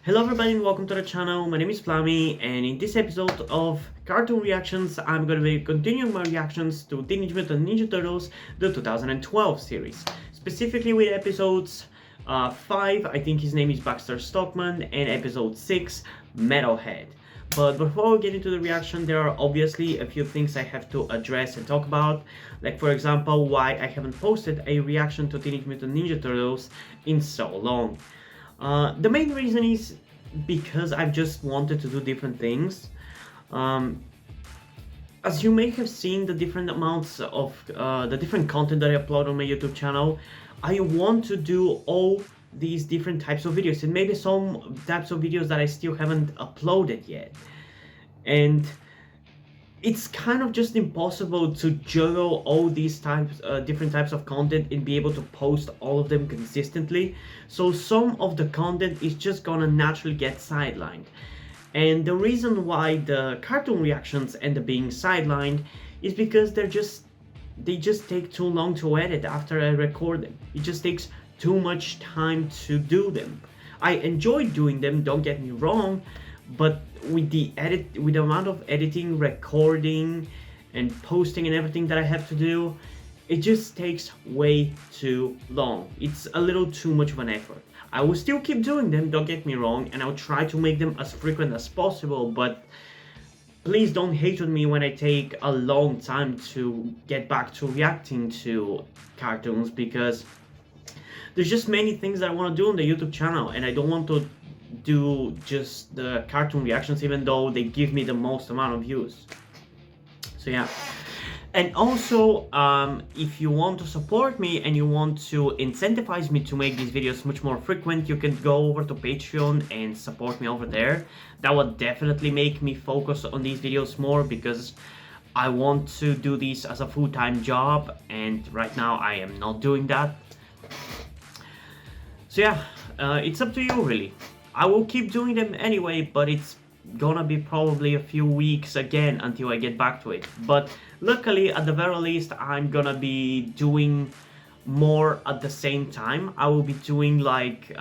Hello everybody and welcome to the channel. My name is Flammy, and in this episode of Cartoon Reactions, I'm going to be continuing my reactions to Teenage Mutant Ninja Turtles, the 2012 series. Specifically with episodes 5, I think his name is Baxter Stockman, and episode 6, Metalhead. But before we get into the reaction, there are obviously a few things I have to address and talk about. Like for example, why I haven't posted a reaction to Teenage Mutant Ninja Turtles in so long. The main reason is because I've just wanted to do different things. As you may have seen the different amounts of the different content that I upload on my YouTube channel, I want to do all these different types of videos, and maybe some types of videos that I still haven't uploaded yet. And it's kind of just impossible to juggle all these different types of content and be able to post all of them consistently. So some of the content is just gonna naturally get sidelined. And the reason why the cartoon reactions end up being sidelined is because they just take too long to edit after I record them. It just takes too much time to do them. I enjoy doing them, don't get me wrong, but with the amount of editing, recording, and posting and everything that I have to do, it just takes way too long. It's a little too much of an effort. I will still keep doing them, don't get me wrong, and I'll try to make them as frequent as possible, but please don't hate on me when I take a long time to get back to reacting to cartoons, because there's just many things that I want to do on the YouTube channel, and I don't want to do just the cartoon reactions even though they give me the most amount of views. So yeah. And also, if you want to support me and you want to incentivize me to make these videos much more frequent, you can go over to Patreon and support me over there. That would definitely make me focus on these videos more, because I want to do these as a full-time job, and right now I am not doing that. So yeah, it's up to you really. I will keep doing them anyway, but it's gonna be probably a few weeks again until I get back to it. But luckily, at the very least, I'm gonna be doing more at the same time. I will be doing like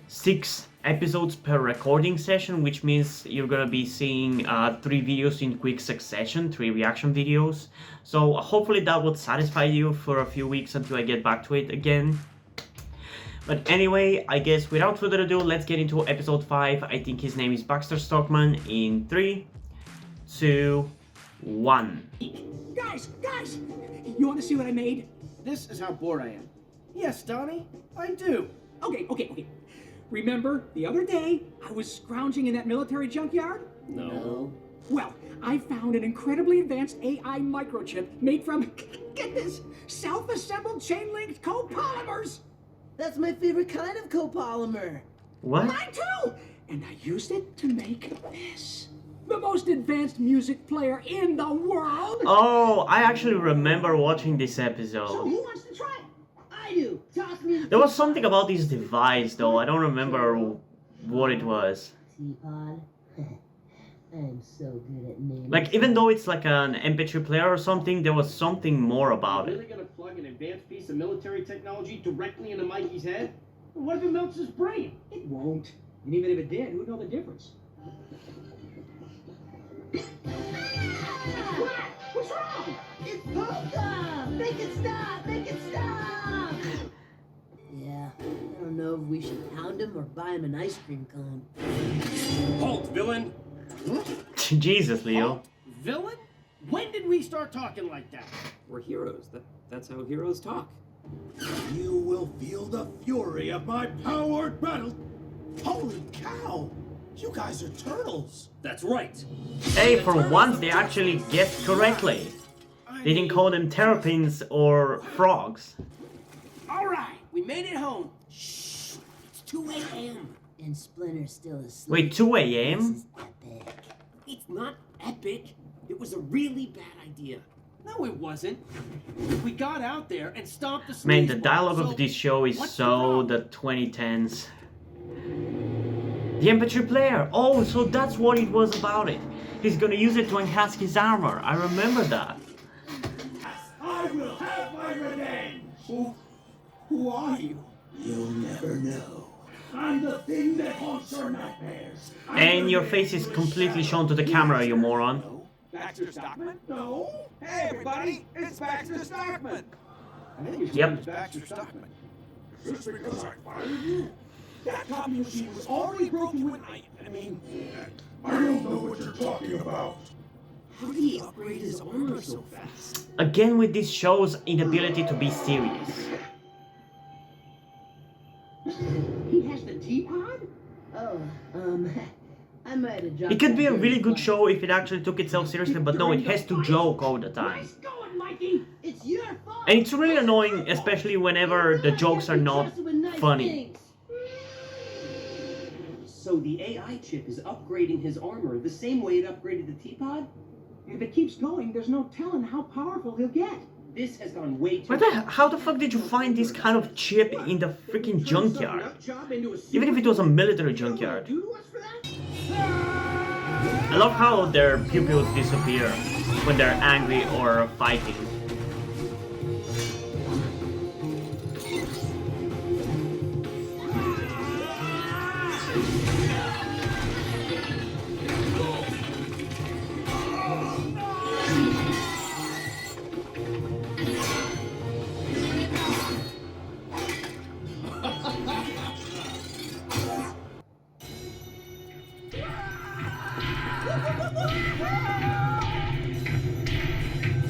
6 episodes per recording session, which means you're gonna be seeing 3 videos in quick succession, 3 reaction videos. So hopefully that would satisfy you for a few weeks until I get back to it again. But anyway, I guess without further ado, let's get into episode 5. I think his name is Baxter Stockman in 3, 2, 1. Guys! You want to see what I made? This is how bored I am. Yes, Donnie, I do. Okay. Remember, the other day, I was scrounging in that military junkyard? No. Well, I found an incredibly advanced AI microchip made from, get this, self-assembled chain-linked copolymers! That's my favorite kind of copolymer. What? Mine too! And I used it to make this. The most advanced music player in the world! Oh, I actually remember watching this So episode. who wants to try it? I do. Toss me the There was something about this device though, I don't remember what it was. teapot. I'm so good at names. Like, even though it's like an MP3 player or something, there was something more about Really it. gonna plug an advanced piece of military technology directly into Mikey's head? What if it melts his brain? It won't. And even if it did, who'd know the difference? What's wrong? It's Polka! Make it stop! Make it stop! Yeah, I don't know if we should pound him or buy him an ice cream cone. Halt, villain! Jesus, Leo. Halt, villain? When did we start talking like that? We're heroes. That's how heroes talk. You will feel the fury of my powered battle. Holy cow! You guys are turtles. That's right. Hey, for once they actually guessed correctly. They didn't call them terrapins or frogs. All right, we made it home. Shh, it's 2 a.m. And Splinter's still asleep. Wait, 2 This a.m.? is epic. It's not epic. It was a really bad idea. No, it wasn't. We got out there and stomped the Man, the sleazeball, dialogue so of this show is what's the so problem? the 2010s. The MP3 player! Oh, so that's what it was about it. He's gonna use it to enhance his armor. I remember that. I will have my revenge. Who are you? You'll never know kind of thing that haunts your nightmares. And your face is completely shown to the camera, you moron. Baxter Stockman? No. Hey everybody, it's Baxter Stockman. I think his Yep. name is Baxter Stockman. Just because I fired you? That copy machine was already broken when I mean, I don't know what you're talking about. How did he upgrade his armor so fast? Again with this show's inability to be serious. He has the teapot? Oh, I might have dropped It could be a that really dirty good plug. show if it actually took itself seriously, but no, it has to joke all the time. Nice going, Mikey! It's your fault. And it's really annoying, especially whenever the jokes are not funny. So the AI chip is upgrading his armor the same way it upgraded the teapot? If it keeps going, there's no telling how powerful he'll get. This has gone way too How the fuck did you find this kind of chip in the freaking junkyard? Even if it was a military junkyard. I love how their pupils disappear when they're angry or fighting.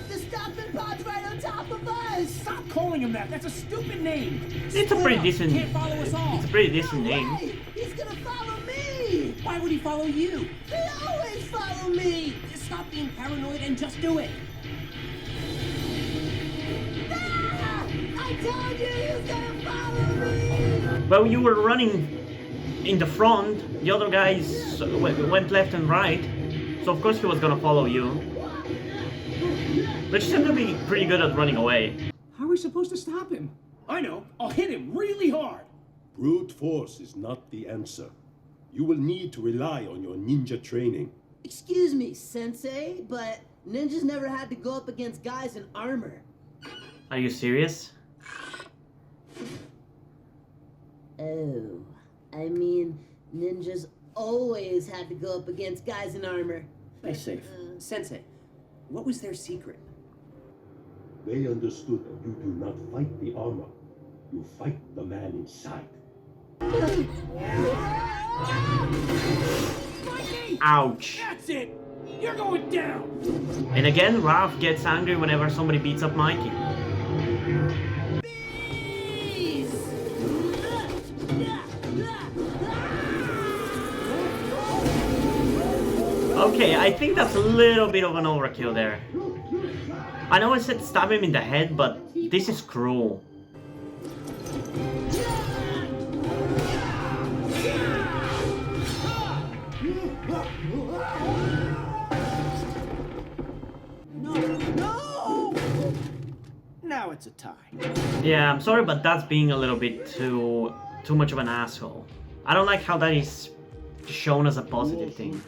The Stockman pod's right on top of us. Stop calling him that. That's a stupid name. It's a pretty decent. Can't follow us all. It's a pretty decent No name. way. He's gonna follow me. Why would he follow you? They always follow me. Stop being paranoid and just do it. Ah! I told you he was gonna follow me. Well, you were running in the front. The other guys went left and right, so of course he was gonna follow you. But you seem to be pretty good at running away. How are we supposed to stop him? I know. I'll hit him really hard. Brute force is not the answer. You will need to rely on your ninja training. Excuse me, Sensei, but ninjas never had to go up against guys in armor. Are you serious? Oh, I mean, ninjas always had to go up against guys in armor. Play safe. Sensei, what was their secret? They understood that you do not fight the armor. You fight the man inside. Ouch. That's it. You're going down. And again, Ralph gets angry whenever somebody beats up Mikey. Okay, I think that's a little bit of an overkill there. I know I said stab him in the head, but this is cruel. No! Now it's a tie. Yeah, I'm sorry, but that's being a little bit too much of an asshole. I don't like how that is shown as a positive thing.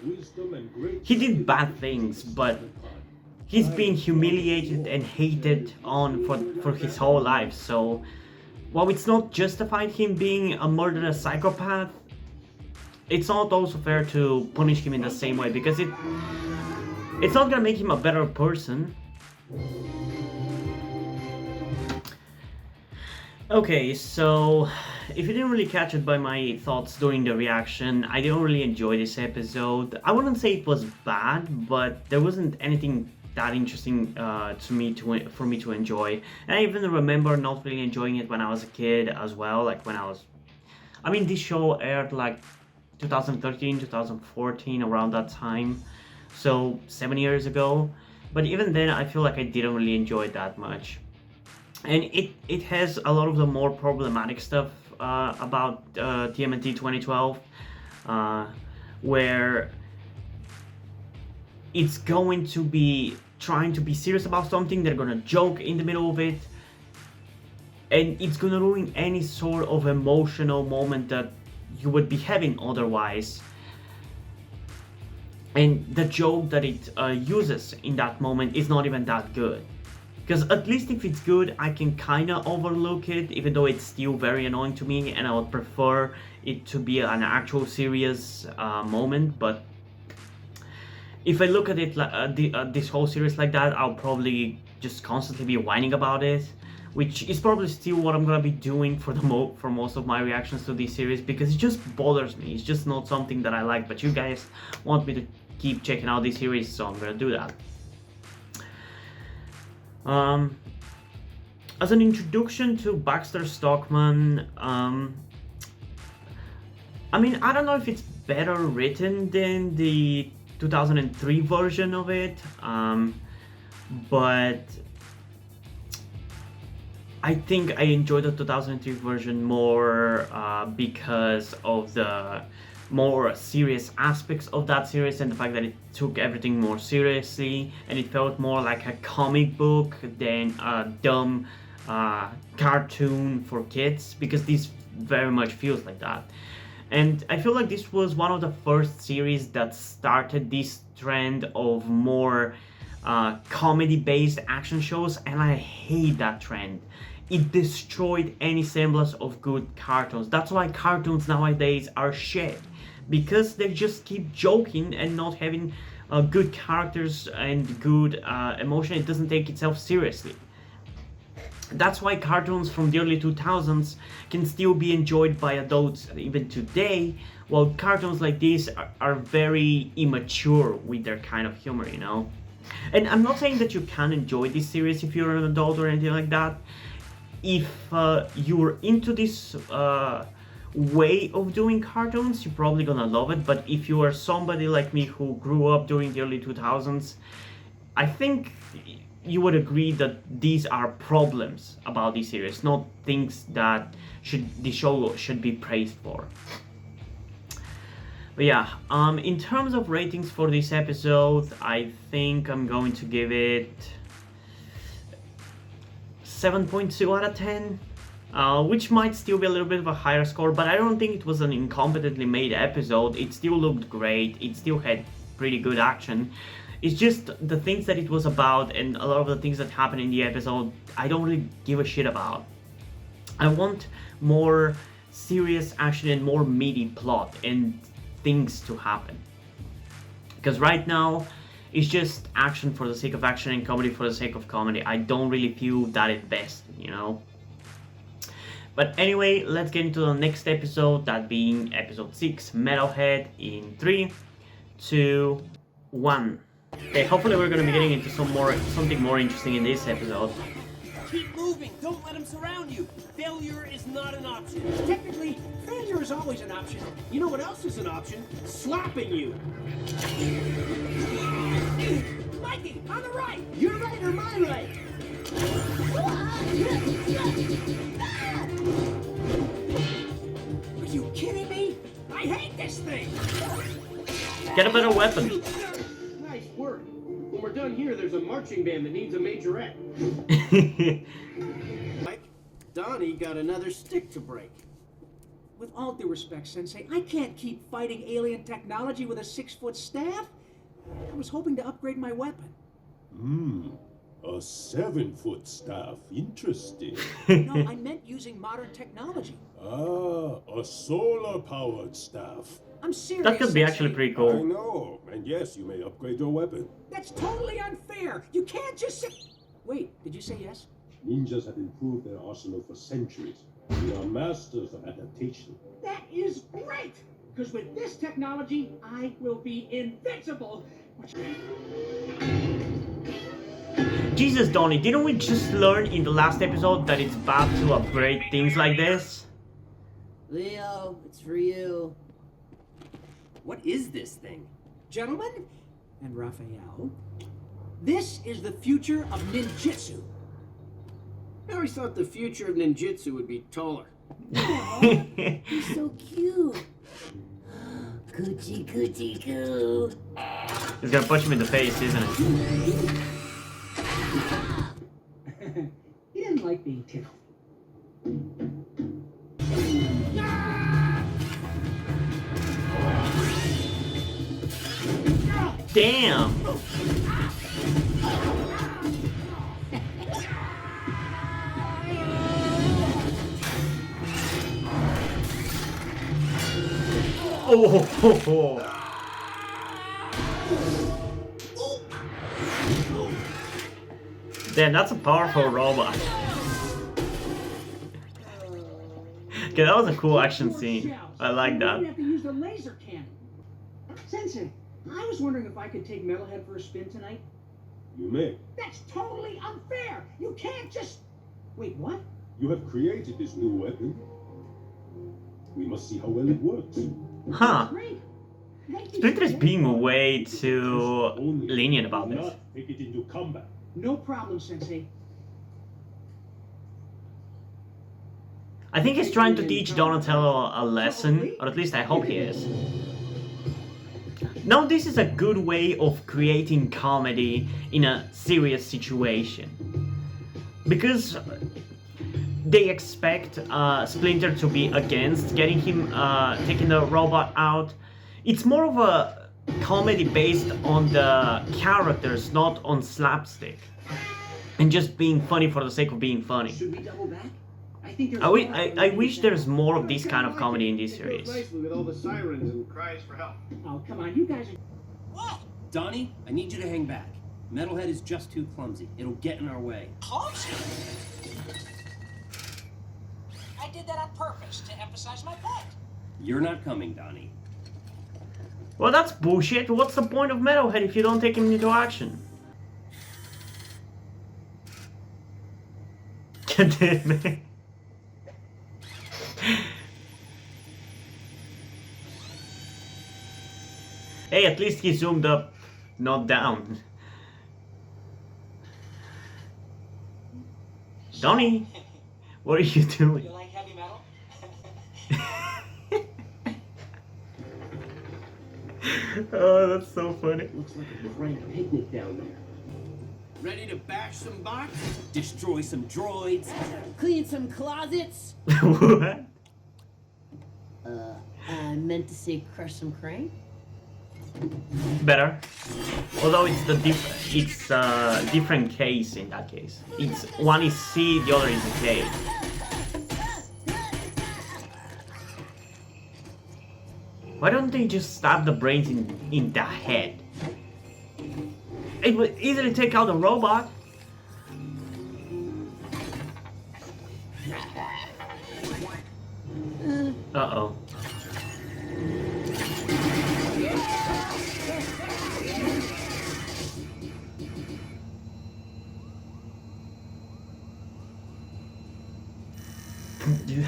He did bad things, but he's been humiliated and hated on for his whole life, so while it's not justified him being a murderous psychopath, it's not also fair to punish him in the same way, because it's not gonna make him a better person. Okay, so if you didn't really catch it by my thoughts during the reaction, I didn't really enjoy this episode. I wouldn't say it was bad, but there wasn't anything that interesting for me to enjoy. And I even remember not really enjoying it when I was a kid as well. Like I mean, this show aired like 2013, 2014, around that time, so 7 years ago. But even then, I feel like I didn't really enjoy it that much. And it has a lot of the more problematic stuff about TMNT 2012, where it's going to be trying to be serious about something. They're gonna joke in the middle of it, and it's gonna ruin any sort of emotional moment that you would be having otherwise. And the joke that it uses in that moment is not even that good. Because at least if it's good, I can kind of overlook it, even though it's still very annoying to me, and I would prefer it to be an actual serious moment. But if I look at it like this whole series like that, I'll probably just constantly be whining about it, which is probably still what I'm gonna be doing for for most of my reactions to this series, because it just bothers me. It's just not something that I like, but you guys want me to keep checking out this series, so I'm gonna do that. As an introduction to Baxter Stockman, I mean, I don't know if it's better written than the 2003 version of it, but I think I enjoyed the 2003 version more because of the more serious aspects of that series and the fact that it took everything more seriously and it felt more like a comic book than a dumb cartoon for kids, because this very much feels like that. And I feel like this was one of the first series that started this trend of more comedy-based action shows, and I hate that trend. It destroyed any semblance of good cartoons. That's why cartoons nowadays are shit, because they just keep joking and not having good characters and good emotion. It doesn't take itself seriously. That's why cartoons from the early 2000s can still be enjoyed by adults even today, while cartoons like this are very immature with their kind of humor, you know? And I'm not saying that you can enjoy this series if you're an adult or anything like that. If you're into this way of doing cartoons, you're probably gonna love it. But if you are somebody like me who grew up during the early 2000s, I think you would agree that these are problems about this series, not things that the show should be praised for. But yeah, in terms of ratings for this episode, I think I'm going to give it 7.2 out of 10, which might still be a little bit of a higher score, but I don't think it was an incompetently made episode. It still looked great, it still had pretty good action. It's just the things that it was about and a lot of the things that happened in the episode, I don't really give a shit about. I want more serious action and more meaty plot and things to happen. Because right now, it's just action for the sake of action and comedy for the sake of comedy. I don't really feel that at best, you know? But anyway, let's get into the next episode, that being episode 6, Metalhead, in 3, 2, 1. Okay, hopefully we're gonna be getting into something more interesting in this episode. Keep moving. Don't let him surround you. Failure is not an option. Technically, failure is always an option. You know what else is an option? Slapping you. Mikey, on the right! You're right or my right? Are you kidding me? I hate this thing! Get a better weapon. Nice work. When we're done here, there's a marching band that needs a majorette. Mike, Donnie got another stick to break. With all due respect, Sensei, I can't keep fighting alien technology with a 6-foot staff. I was hoping to upgrade my weapon. A 7-foot staff. Interesting. No, I meant using modern technology. Ah, a solar-powered staff. I'm serious. That could be Sensei. actually pretty I cool. know, and yes, you may upgrade your weapon. That's totally unfair. You can't just say... Wait, did you say yes? Ninjas have improved their arsenal for centuries. We are masters of adaptation. That is great! Because with this technology, I will be invincible. Jesus, Donnie, didn't we just learn in the last episode that it's bad to upgrade things like this? Leo, it's for you. What is this thing? Gentlemen, and Raphael, this is the future of ninjutsu. I always thought the future of ninjutsu would be taller. He's so cute. Coochie coochie coo. He's gonna punch him in the face, isn't it? He didn't like being tickled. Damn! Oh, ho, ho. Damn, that's a powerful robot. Okay, that was a cool action scene. I like that. We have to use the laser cannon. Sensei, I was wondering if I could take Metalhead for a spin tonight. You may. That's totally unfair. You can't just. Wait, what? You have created this new weapon. We must see how well it works. Huh. Great. Thank you, Splinter is Sensei. being way too Only lenient about do this. not take it into combat. No problem, Sensei. I think he's trying to teach Donatello a lesson, or at least I hope he is. Now this is a good way of creating comedy in a serious situation. Because they expect Splinter to be against getting him, taking the robot out. It's more of a comedy based on the characters, not on slapstick. And just being funny for the sake of being funny. Should we double back? I think there's I wish there's more of this kind of comedy in this series. Nicely with all the sirens and cries for help. Oh, come on, you guys are. What? Donnie, I need you to hang back. Metalhead is just too clumsy. It'll get in our way. Clumsy? I did that on purpose to emphasize my point. You're not coming, Donnie. Well, that's bullshit. What's the point of Metalhead if you don't take him into action? God damn it. Hey, at least he zoomed up, not down. Donnie, what are you doing? You like heavy metal? Oh, that's so funny. Looks like a great picnic down there. Ready to bash some box? Destroy some droids. Clean some closets. What? I meant to say crush some crane. Better. Although it's different case in that case. It's one is C, the other is a K. Why don't they just stab the brains in the head? It would easily take out a robot. Uh-oh.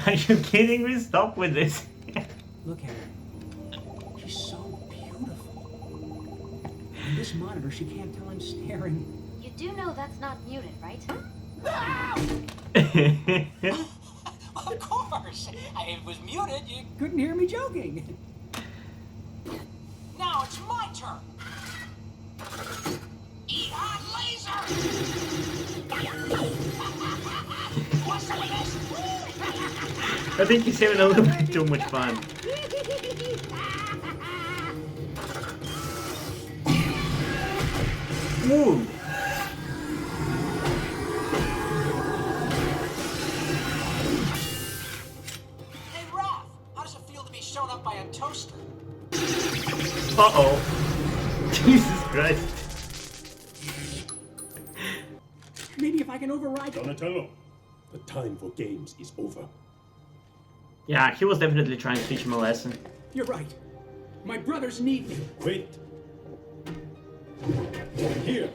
Are you kidding me? Stop with this. Look at her. She's so beautiful. On this monitor, she can't tell I'm staring. You do know that's not muted, right? Of course. It was muted. You... Couldn't hear me joking. Now it's my turn. Eat hot laser! What's with this? I think he's having a little bit too much fun. Ooh. Hey, Ralph, how does it feel to be shown up by a toaster? Uh-oh. Jesus Christ. Maybe if I can override. Donatello, the time for games is over. Yeah, he was definitely trying to teach him a lesson. You're right. My brothers need me. Wait. Here.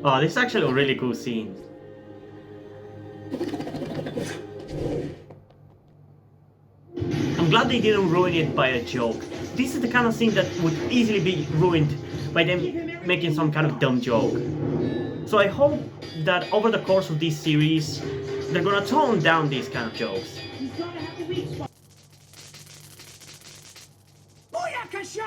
Oh, this is actually a really cool scene. I'm glad they didn't ruin it by a joke. This is the kind of scene that would easily be ruined by them making some kind of dumb joke. So I hope that over the course of this series, they're gonna tone down these kind of jokes. He's gotta have the weak spot. Booyakasha!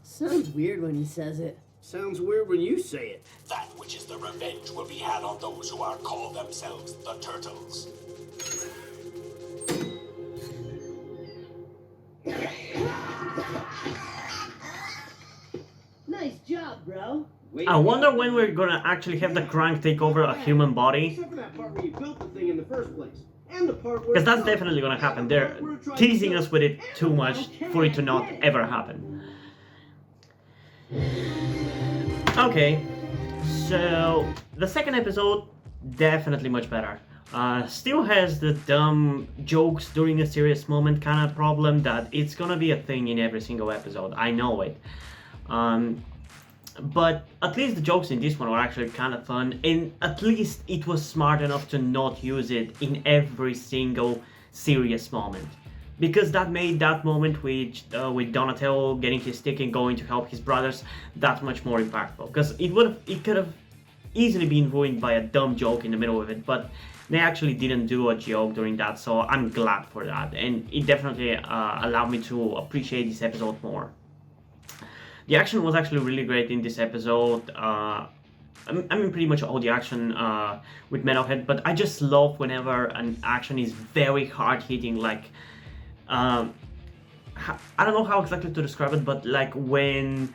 Sounds weird when he says it. Sounds weird when you say it. That which is the revenge will be had on those who are call themselves the Turtles. Nice job, bro. I wonder when we're gonna actually have the Crank take over a human body. Except for that part where you built the thing in the first place. And the part where Because it that's does. definitely gonna happen. And the They're part where it tries teasing to us with it and too the much final for it to not cat. ever happen. Okay, so the second episode, definitely much better. Still has the dumb jokes during a serious moment kind of problem that it's gonna be a thing in every single episode. I know it. But at least the jokes in this one were actually kind of fun, and at least it was smart enough to not use it in every single serious moment, because that made that moment with Donatello getting his stick and going to help his brothers that much more impactful. Because it could have easily been ruined by a dumb joke in the middle of it, but they actually didn't do a joke during that, so I'm glad for that, and it definitely allowed me to appreciate this episode more. The action was actually really great in this episode. I mean, pretty much all the action with Metalhead, but I just love whenever an action is very hard-hitting, like, I don't know how exactly to describe it, but like when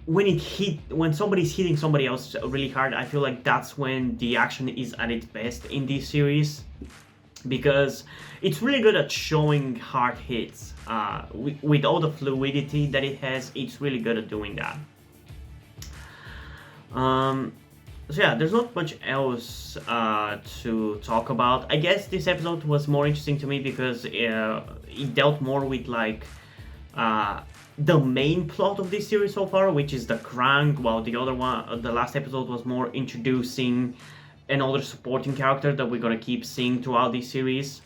somebody's hitting somebody else really hard, I feel like that's when the action is at its best in this series, because it's really good at showing hard hits. With all the fluidity that it has, it's really good at doing that. So yeah, there's not much else to talk about. I guess this episode was more interesting to me because it dealt more with like the main plot of this series so far, which is the Krang, while the other one, the last episode, was more introducing another supporting character that we're gonna keep seeing throughout this series.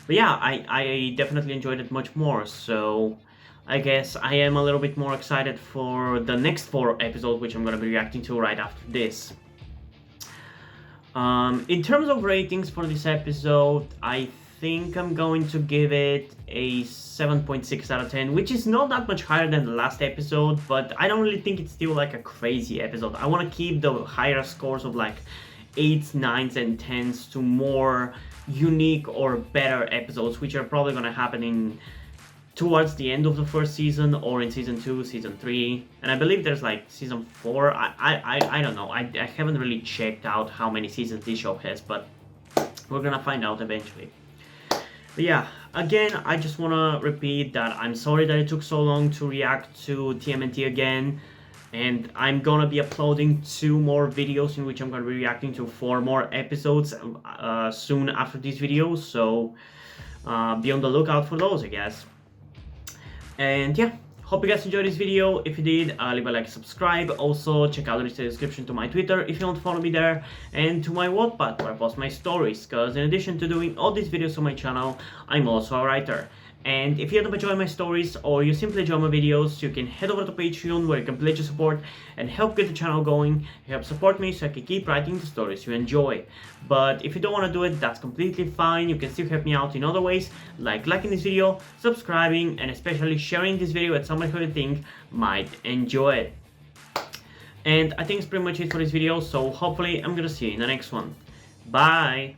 But yeah, I definitely enjoyed it much more, so I guess I am a little bit more excited for the next 4 episodes, which I'm gonna be reacting to right after this. In terms of ratings for this episode, I think I'm going to give it a 7.6 out of 10, which is not that much higher than the last episode, but I don't really think it's still like a crazy episode. I want to keep the higher scores of like 8s, 9s, and 10s to more unique or better episodes, which are probably going to happen towards the end of the first season, or in season 2, season 3, and I believe there's like season 4. I don't know. I haven't really checked out how many seasons this show has, but we're gonna find out eventually. But yeah, again, I just want to repeat that I'm sorry that it took so long to react to Tmnt again, and I'm gonna be uploading 2 more videos in which I'm gonna be reacting to 4 more episodes soon after these videos, so be on the lookout for those, I guess. And yeah, hope you guys enjoyed this video. If you did, leave a like and subscribe. Also, check out the description to my Twitter if you don't follow me there, and to my Wattpad where I post my stories, because in addition to doing all these videos on my channel, I'm also a writer. And if you end up enjoying my stories, or you simply enjoy my videos, you can head over to Patreon, where you can pledge your support and help get the channel going, help support me so I can keep writing the stories you enjoy. But if you don't want to do it, that's completely fine. You can still help me out in other ways, like liking this video, subscribing, and especially sharing this video with somebody who you think might enjoy it. And I think it's pretty much it for this video, so hopefully I'm gonna see you in the next one. Bye!